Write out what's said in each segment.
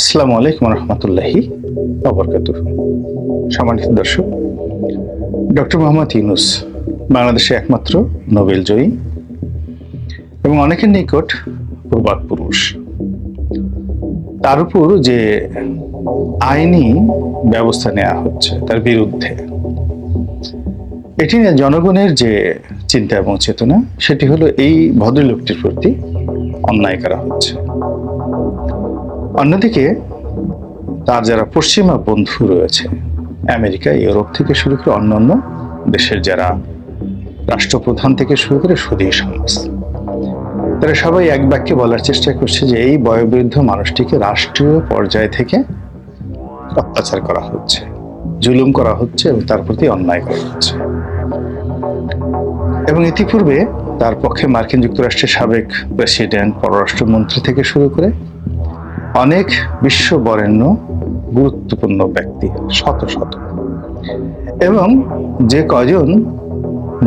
আসসালামু আলাইকুম রহমতুল্লাহি ওয়া সম্মানিত দর্শক, ডক্টর মোহাম্মদ ইউনূস বাংলাদেশের একমাত্র নোবেল জয়ী এবং অনেকের নিকট প্রবাদ পুরুষ। তার উপর যে আইনি ব্যবস্থা নেওয়া হচ্ছে তার বিরুদ্ধে, এটি নিয়ে জনগণের যে চিন্তা এবং চেতনা, সেটি হলো এই ভদ্রলোকটির প্রতি অন্যায় করা হচ্ছে। অন্যদিকে তার যারা পশ্চিমা বন্ধু রয়েছে, আমেরিকা, ইউরোপ থেকে শুরু করে অন্যান্য দেশের যারা রাষ্ট্রপ্রধান থেকে শুরু করে সুধী সমাজ, তারা সবাই এক বাক্যে বলার চেষ্টা করছে যে এই বয়োবৃদ্ধ মানুষটিকে রাষ্ট্রীয় পর্যায় থেকে অত্যাচার করা হচ্ছে, জুলুম করা হচ্ছে এবং তার প্রতি অন্যায় করা হচ্ছে। এবং ইতিপূর্বে তার পক্ষে মার্কিন যুক্তরাষ্ট্রের সাবেক প্রেসিডেন্ট, পররাষ্ট্রমন্ত্রী থেকে শুরু করে অনেক বিশ্ব বরেণ্য গুরুত্বপূর্ণ ব্যক্তি, শত শত, এবং যে কজন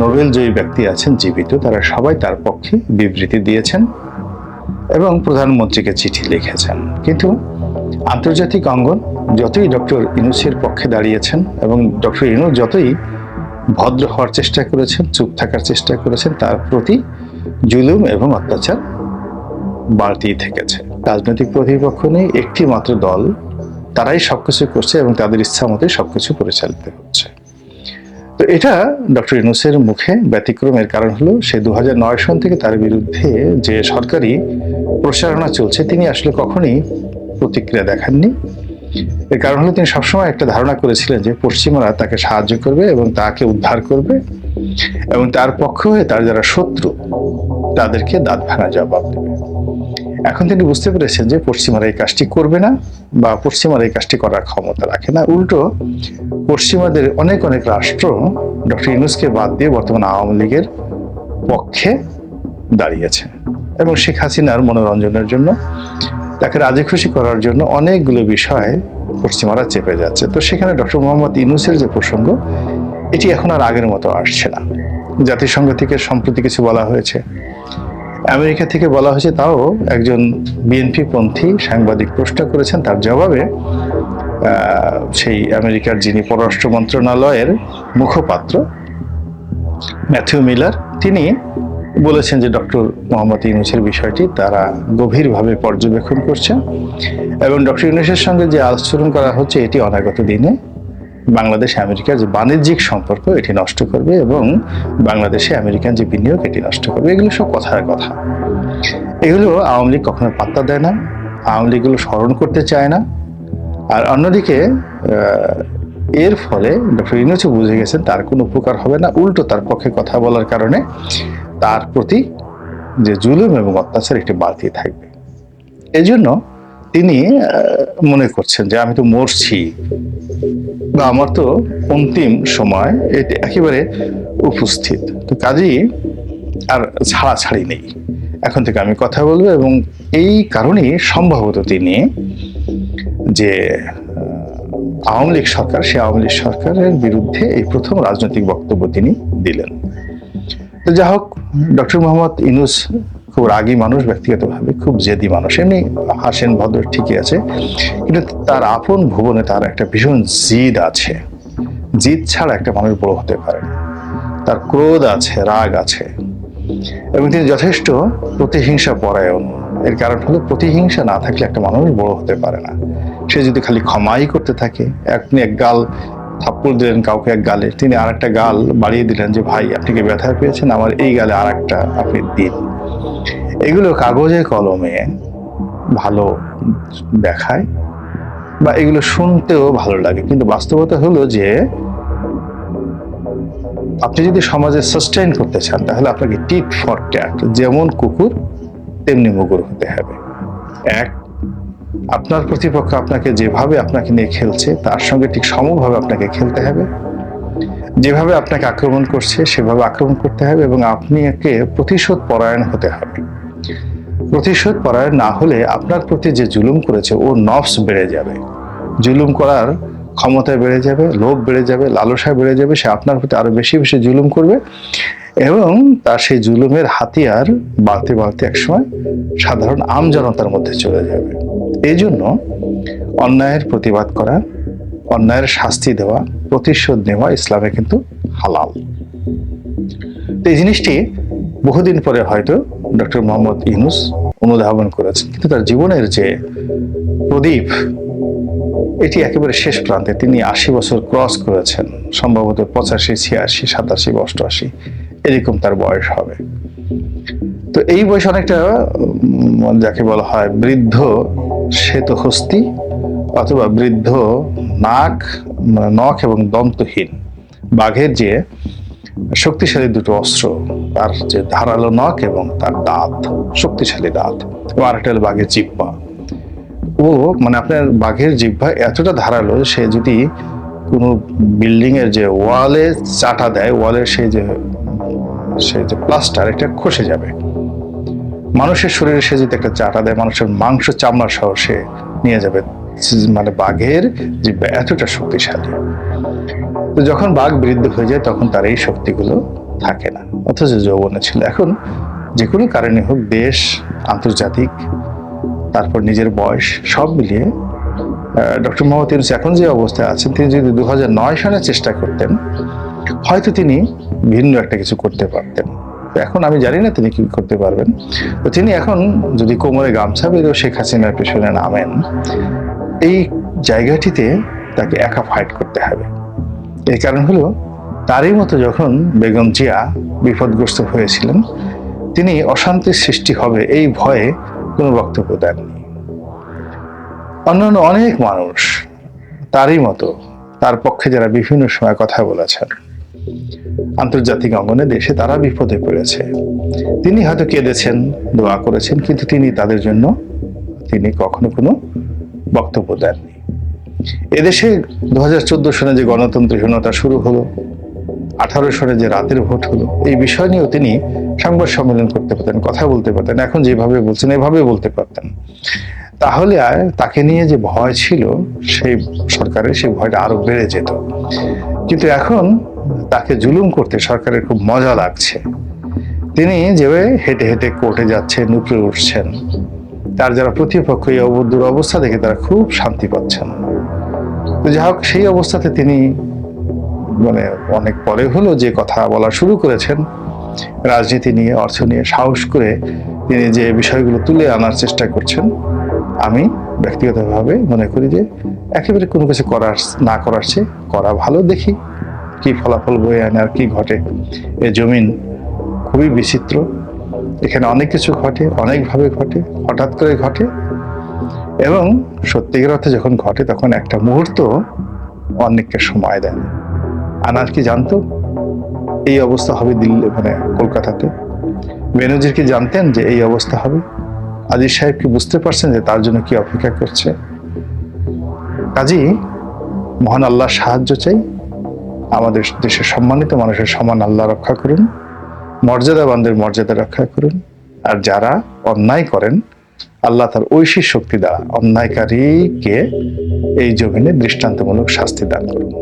নোবেল জয়ী ব্যক্তি আছেন জীবিত, তারা সবাই তার পক্ষে বিবৃতি দিয়েছেন এবং প্রধানমন্ত্রীকে চিঠি লিখেছেন। কিন্তু আন্তর্জাতিক অঙ্গন যতই ডক্টর ইউনূসের পক্ষে দাঁড়িয়েছেন এবং ডক্টর ইউনূস যতই ভদ্র হওয়ার চেষ্টা করেছেন, চুপ থাকার চেষ্টা করেছেন, তার প্রতি জুলুম এবং অত্যাচার বাড়তেই থেকেছে। রাজনৈতিক প্রতিপক্ষ নেই, একটি মাত্র দল, তারাই সবকিছু করছে এবং তাদের ইচ্ছা মতোই সবকিছু পরিচালিত হচ্ছে। তো এটা ডক্টর ইউনূসের মুখে ব্যতিক্রমের কারণ হলো, সে 2009 সন থেকে তার বিরুদ্ধে যে সরকারি প্রচারণা চলছে, তিনি আসলে কখনোই প্রতিক্রিয়া দেখাননি। এর কারণ হলো, তিনি সবসময় একটা ধারণা করেছিলেন যে পশ্চিমারা তাকে সাহায্য করবে এবং তাকে উদ্ধার করবে এবং তার পক্ষ হয়ে তার যারা শত্রু তাদেরকে দাঁত ভাঙা জবাব দেবে। এখন তিনি বুঝতে পেরেছেন যে পশ্চিমারা এই কাজটি করবে না, বা পশ্চিমারা এই কাজটি করার ক্ষমতা রাখে না। উল্টো পশ্চিমাদের অনেক অনেক রাষ্ট্র ডক্টর ইউনূসকে বাদ দিয়ে বর্তমান আওয়ামী লীগের পক্ষে দাঁড়িয়েছে এবং শেখ হাসিনার মনোরঞ্জনের জন্য, তাকে রাজি খুশি করার জন্য অনেকগুলো বিষয় পশ্চিমারা চেপে যাচ্ছে। তো সেখানে ডক্টর মোহাম্মদ ইউনূসের যে প্রসঙ্গ, এটি এখন আর আগের মতো আসছে না। জাতিসংঘ থেকে সম্প্রতি কিছু বলা হয়েছে, আমেরিকা থেকে বলা হয়েছে, তাও একজন বিএনপি পন্থী সাংবাদিক প্রশ্ন করেছেন, তার জবাবে সেই আমেরিকার যিনি পররাষ্ট্র মন্ত্রণালয়ের মুখপাত্র ম্যাথিউ মিলার, তিনি বলেছেন যে ডক্টর মোহাম্মদ ইউনূসের বিষয়টি তারা গভীরভাবে পর্যবেক্ষণ করছেন এবং ডক্টর ইউনূসের সঙ্গে যে আচরণ করা হচ্ছে, এটি অনাগত দিনে বাংলাদেশ আমেরিকার যে বাণিজ্যিক সম্পর্ক, এটি নষ্ট করবে এবং বাংলাদেশে আমেরিকান যে বিনিয়োগ, এটি নষ্ট করবে। এগুলো সব কথার কথা, এগুলো আওয়ামী লীগ কখনো পাত্তা দেয় না, আওয়ামী লীগ এগুলো স্মরণ করতে চায় না। আর অন্যদিকে এর ফলে ডক্টর ইউনূস বুঝে গেছেন তার কোনো উপকার হবে না, উল্টো তার পক্ষে কথা বলার কারণে তার প্রতি যে জুলুম এবং অত্যাচার একটি বাড়তেই থাকবে। এজন্য তিনি মনে করছেন যে আমি তো মরছি, বা আমার তো অন্তিম সময় এটি একেবারে উপস্থিত, তো কাজেই আর ছাড়াছাড়ি নেই, এখন থেকে আমি কথা বলবো। এবং এই কারণেই সম্ভবত তিনি যে আওয়ামী লীগ সরকার, সে আওয়ামী লীগ সরকারের বিরুদ্ধে এই প্রথম রাজনৈতিক বক্তব্য তিনি দিলেন। তো যা হোক, ডক্টর মোহাম্মদ ইউনূস খুব রাগী মানুষ, ব্যক্তিগতভাবে খুব জেদি মানুষ, এমনি হাসেন, ভদ্র, ঠিকই আছে, কিন্তু তার আপন ভুবনে তার একটা ভীষণ জিদ আছে। জিদ ছাড়া একটা মানুষ বড় হতে পারে না। তার ক্রোধ আছে, রাগ আছে, এবং তিনি যথেষ্ট প্রতিহিংসা পরায়ণ। এর কারণ হলো, প্রতিহিংসা না থাকলে একটা মানুষ বড় হতে পারে না। সে যদি খালি ক্ষমাই করতে থাকে, আপনি এক গাল থাপ্পড় দিলেন কাউকে এক গালে, তিনি আর একটা গাল বাড়িয়ে দিলেন যে ভাই আপনি কি ব্যথা পেয়েছেন, আমার এই গালে আর একটা আপনি দিন। এগুলো কাগজে কলমে ভালো দেখায় বা এগুলো শুনতেও ভালো লাগে, কিন্তু বাস্তবতা হলো যে আপনি যদি সমাজে সাস্টেইন করতে চান, তাহলে আপনাকে টিট ফর ট্যাট, যেমন কুকুর তেমনি মুগুর হতে হবে। এক, আপনার প্রতিপক্ষ আপনাকে যেভাবে আপনাকে নিয়ে খেলছে, তার সঙ্গে ঠিক সমভাবে আপনাকে খেলতে হবে। যেভাবে আপনাকে আক্রমণ করছে সেভাবে আক্রমণ করতে হবে এবং আপনি একে প্রতিশোধ পরায়ণ হতে হবে। প্রতিশোধ পরায়ণ না হলে আপনার প্রতি যে জুলুম করেছে, ও নফস বেড়ে যাবে, জুলুম করার ক্ষমতা বেড়ে যাবে, লোভ বেড়ে যাবে, লালসা বেড়ে যাবে, সে আপনার প্রতি আরো বেশি বেশি জুলুম করবে এবং তার সেই জুলুমের হাতিয়ার বাড়তে বাড়তে একসময় সাধারণ আমজনতার মধ্যে চলে যাবে। এই জন্য অন্যায়ের প্রতিবাদ করা, অন্যায়ের শাস্তি দেওয়া, প্রতিশোধ নেওয়া ইসলামে কিন্তু হালাল। তো এই জিনিসটি বহুদিন পরে হয়তো ডক্টর মোহাম্মদ ইউনূস অনুধাবন করেছেন, কিন্তু তার জীবনের যে প্রদীপ এটি একেবারে শেষ প্রান্তে। তিনি 80 বছর ক্রস করেছেন, সম্ভবত 85, 86, 87, 88 এরকম তার বয়স হবে। তো এই বয়স অনেকটা যাকে বলা হয় বৃদ্ধ শ্বেতহস্তি অথবা বৃদ্ধ নখ এবং দন্তহীন বাঘের যে শক্তিশালী দুটো অস্ত্র, তার যে ধারালো নখ এবং তার দাঁত, শক্তিশালী দাঁত, এবং আরেকটা হলো বাঘের জিহ্বা। আপনার বাঘের জিহ্বা এতটা ধারালো, সে যদি কোনো বিল্ডিং এর যে ওয়ালে চাটা দেয়, ওয়ালের সেই যে প্লাস্টার এটা খসে যাবে। মানুষের শরীরে সে যদি একটা চাটা দেয়, মানুষের মাংস চামড়া সহ সে নিয়ে যাবে। বাঘের জিহ্বা এতটা শক্তিশালী। তো যখন বাঘ বৃদ্ধ হয়ে যায় তখন তার এই শক্তিগুলো থাকে না, অথচ যৌবনে ছিল। এখন যে কোনো কারণে হোক, দেশ, আন্তর্জাতিক, তারপর নিজের বয়স সব মিলিয়ে ডক্টর মোহাম্মদ ইউনূস এখন যে অবস্থায় আছেন, তিনি যদি 2009 সালে চেষ্টা করতেন হয়তো তিনি ভিন্ন একটা কিছু করতে পারতেন। এখন আমি জানি না তিনি কি করতে পারবেন। তো তিনি এখন যদি কোমরে গামছা বেঁধে শেখ হাসিনার পেছনে নামেন, এই জায়গাটিতে তাকে একা ফাইট করতে হবে। এই কারণ হলো, তারই মতো যখন বেগম জিয়া বিপদগ্রস্ত হয়েছিলেন, তিনি অশান্তির সৃষ্টি হবে এই ভয়ে কোনো বক্তব্য দেননি। অন্যান্য অনেক মানুষ তারই মতো তার পক্ষে যারা বিভিন্ন সময় কথা বলেছেন, আন্তর্জাতিক অঙ্গনে দেশে তারা বিপদে পড়েছে, তিনি হয়তো কেঁদেছেন, দোয়া করেছেন, কিন্তু তাদের জন্য তিনি কখনো কোনো বক্তব্য দেননি। এদেশে 2014 সালে যে গণতন্ত্রহীনতা শুরু হলো, 18 সালে যে রাতের ভোট হলো, এই বিষয় নিয়েও তিনি সংবাদ সম্মেলন করতে পারতেন, কথা বলতে পারতেন। এখন যেভাবে বলছেন এভাবে বলতে পারতেন। তাহলে তাকে নিয়ে যে ভয় ছিল সেই সরকারের, সেই ভয়টা আরো বেড়ে যেত। কিন্তু এখন তাকে জুলুম করতে সরকারের খুব মজা লাগছে। তিনি যেভাবে হেঁটে হেঁটে কোর্টে যাচ্ছেন, উপরে উঠছেন, তার যারা প্রতিপক্ষ এই অবস্থা দেখে তারা খুব শান্তি পাচ্ছেন। তো যাই হোক, সেই অবস্থাতে তিনি অনেক পরে হলো যে কথা বলা শুরু করেছেন রাজনীতি নিয়ে, অর্থ নিয়ে, সাহস করে তিনি যে বিষয়গুলো তুলে আনার চেষ্টা করছেন, আমি ব্যক্তিগতভাবে মনে করি যে একেবারে কোনো কিছু না করার চেয়ে করা ভালো। দেখি কি ফলাফল বয়ে আনে আর কি ঘটে। এ জমিন খুবই বিচিত্র, এখানে অনেক কিছু ঘটে, অনেকভাবে ঘটে, হঠাৎ করে ঘটে, এবং সত্যিকার অর্থে যখন ঘটে তখন একটা মুহূর্ত অনেককে সময় দেয়। আনার কি জানতো এই অবস্থা হবে দিল্লি, কলকাতাতে? বেনজির কি জানতেন যে এই অবস্থা হবে? আজিজ সাহেব কি বুঝতে পারছেন যে তার জন্য কি অপেক্ষা করছে? কাজেই মহান আল্লাহর সাহায্য চাই। আমাদের দেশের সম্মানিত মানুষের সম্মান আল্লাহ রক্ষা করুন, মর্যাদাবানদের মর্যাদা রক্ষা করুন। আর যারা অন্যায় করেন, আল্লাহ তার ঐশী শক্তি দ্বারা অন্যায়কারীকে এই জমিনে দৃষ্টান্তমূলক শাস্তি দান করুন।